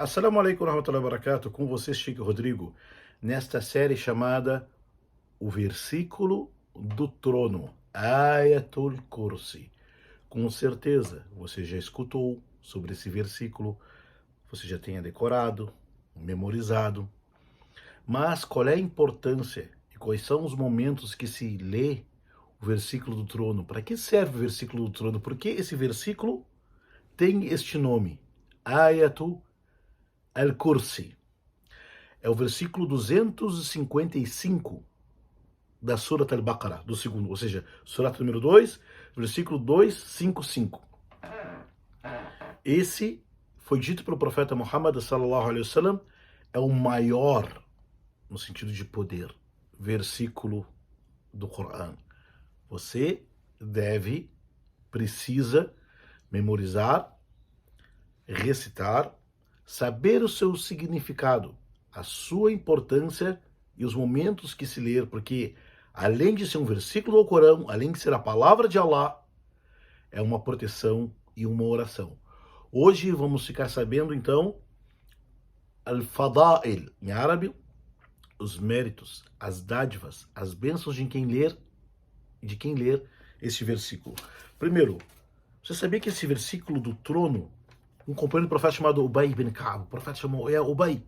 Assalamu alaikum warahmatullahi wabarakatuh, com você, Chico Rodrigo, nesta série chamada O Versículo do Trono, Ayatul Kursi. Com certeza, você já escutou sobre esse versículo, você já tenha decorado, memorizado, mas qual é a importância e quais são os momentos que se lê o versículo do trono? Para que serve o versículo do trono? Por que esse versículo tem este nome, Ayatul Al-Kursi? É o versículo 255 da Surat Al-Baqarah, do segundo, ou seja, Surat número 2, versículo 255. Esse foi dito pelo profeta Muhammad sallallahu alaihi wasallam, é o maior, no sentido de poder, versículo do Coran. Você precisa memorizar, recitar, saber o seu significado, a sua importância e os momentos que se ler, porque além de ser um versículo do Corão, além de ser a palavra de Allah, é uma proteção e uma oração. Hoje vamos ficar sabendo então al-fada'il, em árabe, os méritos, as dádivas, as bênçãos de quem ler este versículo. Primeiro, você sabia que esse versículo do trono, um companheiro do profeta chamado Ubay ibn Ka'b, o profeta chamou Ubay.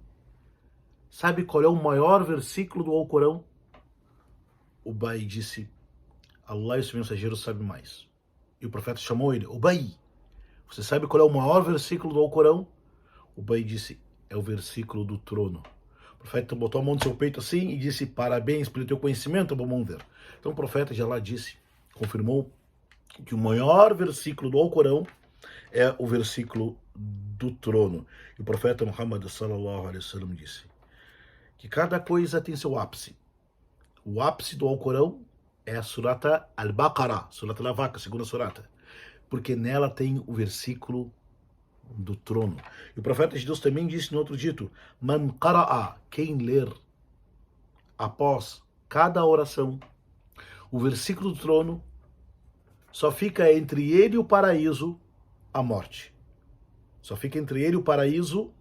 Sabe qual é o maior versículo do Alcorão? Ubay disse, Allah e seu mensageiro sabem mais. E o profeta chamou ele, Ubay, você sabe qual é o maior versículo do Alcorão? Ubay disse, é o versículo do trono. O profeta botou a mão no seu peito assim e disse, parabéns pelo teu conhecimento, Abu Munzir. Então o profeta de Allah disse, confirmou que o maior versículo do Alcorão é o versículo do trono. E o profeta Muhammad sallallahu alaihi wasallam disse que cada coisa tem seu ápice. O ápice do Alcorão é a Surata Al-Baqarah, Surata Al-Vaca, segunda surata, porque nela tem o versículo do trono. E o profeta de Deus também disse no outro dito, Man qara'a, quem ler após cada oração o versículo do trono, só fica entre ele e o paraíso a morte. Só fica entre ele e o paraíso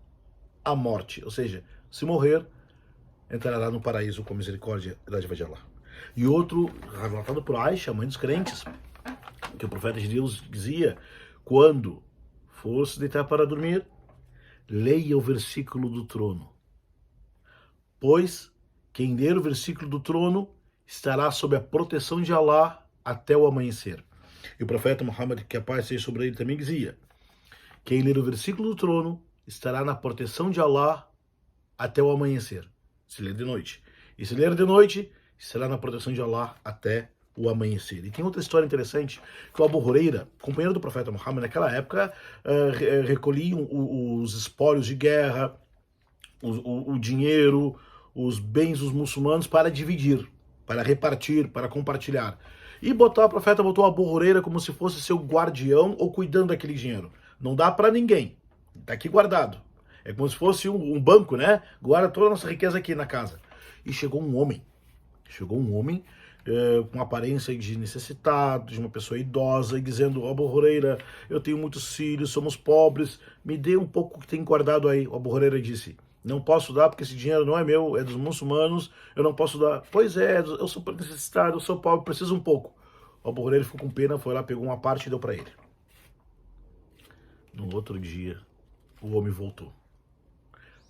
a morte. Ou seja, se morrer, entrará no paraíso com misericórdia da dádiva de Allah. E outro, relatado por Aisha, mãe dos crentes, que o profeta de Deus dizia, quando for se deitar para dormir, leia o versículo do trono. Pois quem ler o versículo do trono estará sob a proteção de Allah até o amanhecer. E o profeta Muhammad, que a paz seja sobre ele, também dizia, quem ler o versículo do trono estará na proteção de Allah até o amanhecer. Se ler de noite. E se ler de noite, será na proteção de Allah até o amanhecer. E tem outra história interessante, que o Abu Huraira, companheiro do profeta Muhammad, naquela época, recolhiam os espólios de guerra, o dinheiro, os bens dos muçulmanos para dividir, para repartir, para compartilhar. E o profeta botou o Abu Huraira como se fosse seu guardião ou cuidando daquele dinheiro. Não dá para ninguém. Está aqui guardado. É como se fosse um banco, né? Guarda toda a nossa riqueza aqui na casa. E chegou um homem com aparência de necessitado, de uma pessoa idosa, e dizendo, Abu Huraira, eu tenho muitos filhos, somos pobres, me dê um pouco que tem guardado aí. O Abu Huraira disse, não posso dar porque esse dinheiro não é meu, é dos muçulmanos, eu não posso dar. Pois é, eu sou necessitado, eu sou pobre, preciso um pouco. O Abu Huraira ficou com pena, foi lá, pegou uma parte e deu para ele. No outro dia, o homem voltou.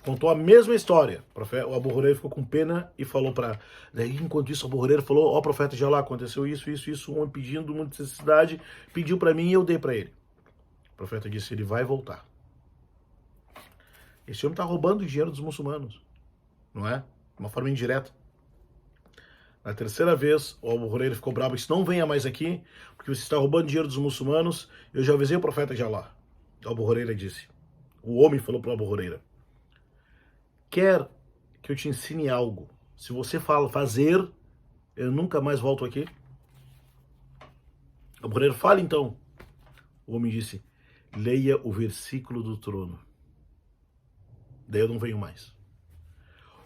Contou a mesma história. O Abu Huraira ficou com pena e falou para... Daí, enquanto isso, o Abu Huraira falou, ó, profeta de Allah, aconteceu isso, um homem pedindo muita necessidade, pediu para mim e eu dei para ele. O profeta disse, ele vai voltar. Esse homem está roubando o dinheiro dos muçulmanos, não é? De uma forma indireta. Na terceira vez, o Abu Huraira ficou bravo e disse, não venha mais aqui, porque você está roubando dinheiro dos muçulmanos, eu já avisei o profeta de Allah. O Abu Huraira disse, o homem falou para o Abu Huraira, quer que eu te ensine algo? Se você fazer, eu nunca mais volto aqui. O Abu Huraira fala então. O homem disse, leia o versículo do trono. Daí eu não venho mais.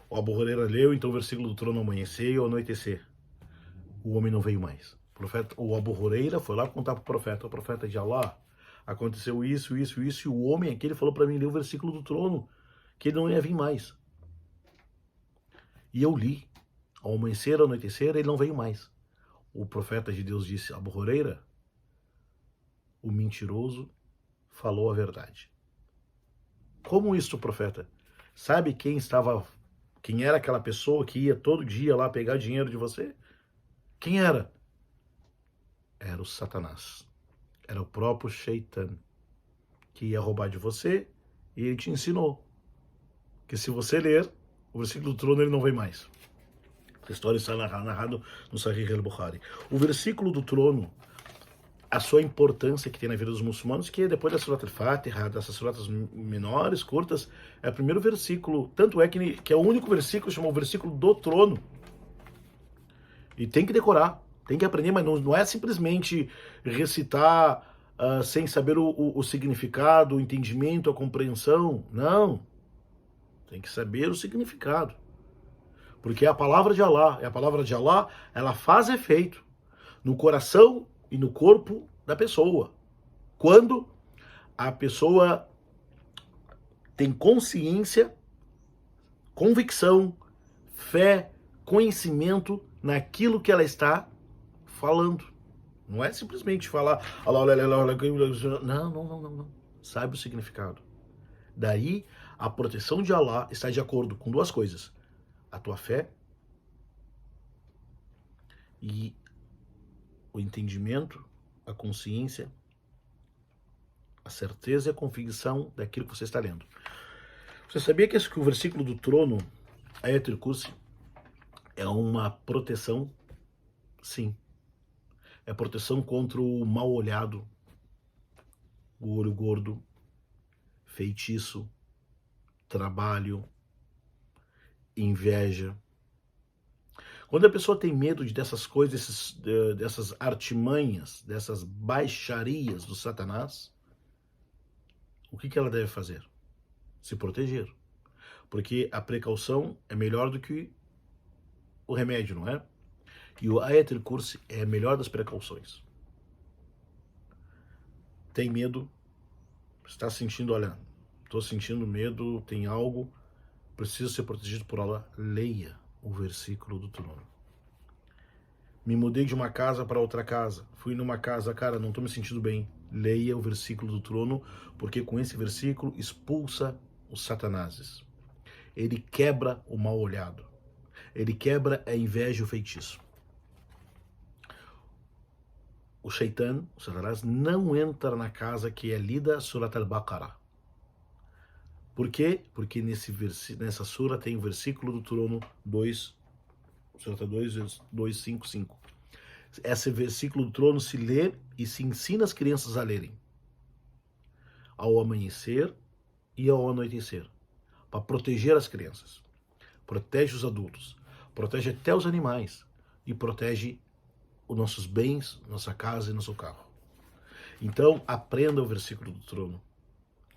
O Abu Huraira leu então o versículo do trono ao amanhecer e ao anoitecer. O homem não veio mais. O Abu Huraira foi lá contar para o profeta de Allah, aconteceu isso, e o homem aqui, ele falou para mim, leu o versículo do trono. que ele não ia vir mais. E eu li, ao amanhecer, ao anoitecer, ele não veio mais. O profeta de Deus disse, Abu Huraira, o mentiroso falou a verdade. Como isso, profeta? Sabe quem era aquela pessoa que ia todo dia lá pegar dinheiro de você? Quem era? Era o Satanás. Era o próprio Shaitan, que ia roubar de você, e ele te ensinou que se você ler o versículo do trono, ele não vem mais. A história está narrada no Sahih al-Bukhari. O versículo do trono, a sua importância que tem na vida dos muçulmanos, que depois da Surat al-Fatiha, dessas suratas menores, curtas, é o primeiro versículo, tanto é que é o único versículo, chamado o versículo do trono. E tem que decorar, tem que aprender, mas não é simplesmente recitar sem saber o significado, o entendimento, a compreensão. Não. Tem que saber o significado. Porque é a palavra de Allah. E a palavra de Allah, ela faz efeito no coração e no corpo da pessoa. Quando a pessoa tem consciência, convicção, fé, conhecimento naquilo que ela está falando. Não é simplesmente falar... Não. Sabe o significado. Daí, a proteção de Allah está de acordo com duas coisas. A tua fé e o entendimento, a consciência, a certeza e a convicção daquilo que você está lendo. Você sabia que o versículo do trono, Ayat al-Kursi, é uma proteção? Sim. É proteção contra o mal olhado, o olho gordo, feitiço, trabalho, inveja. Quando a pessoa tem medo dessas coisas, dessas artimanhas, dessas baixarias do Satanás, o que ela deve fazer? Se proteger. Porque a precaução é melhor do que o remédio, não é? E o Ayat al-Kursi é a melhor das precauções. Tem medo? Está sentindo, olha, estou sentindo medo, tem algo, preciso ser protegido por Allah. Leia o versículo do trono. Me mudei de uma casa para outra casa. Fui numa casa, cara, não estou me sentindo bem. Leia o versículo do trono, porque com esse versículo expulsa os satanases. Ele quebra o mal olhado. Ele quebra a inveja e o feitiço. O Shaitan, o Satanás, não entra na casa que é lida Surat al-Baqarah. Por quê? Porque nessa sura tem o versículo do trono 2, Surat 2:5. Esse versículo do trono se lê e se ensina as crianças a lerem. Ao amanhecer e ao anoitecer. Para proteger as crianças. Protege os adultos. Protege até os animais. E protege os nossos bens, nossa casa e nosso carro. Então, aprenda o versículo do trono.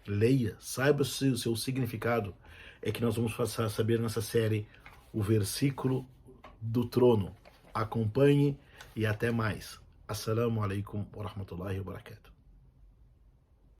Leia, saiba o seu significado. É que nós vamos saber nessa série o versículo do trono. Acompanhe e até mais. Assalamu alaikum wa rahmatullahi wa barakatuh.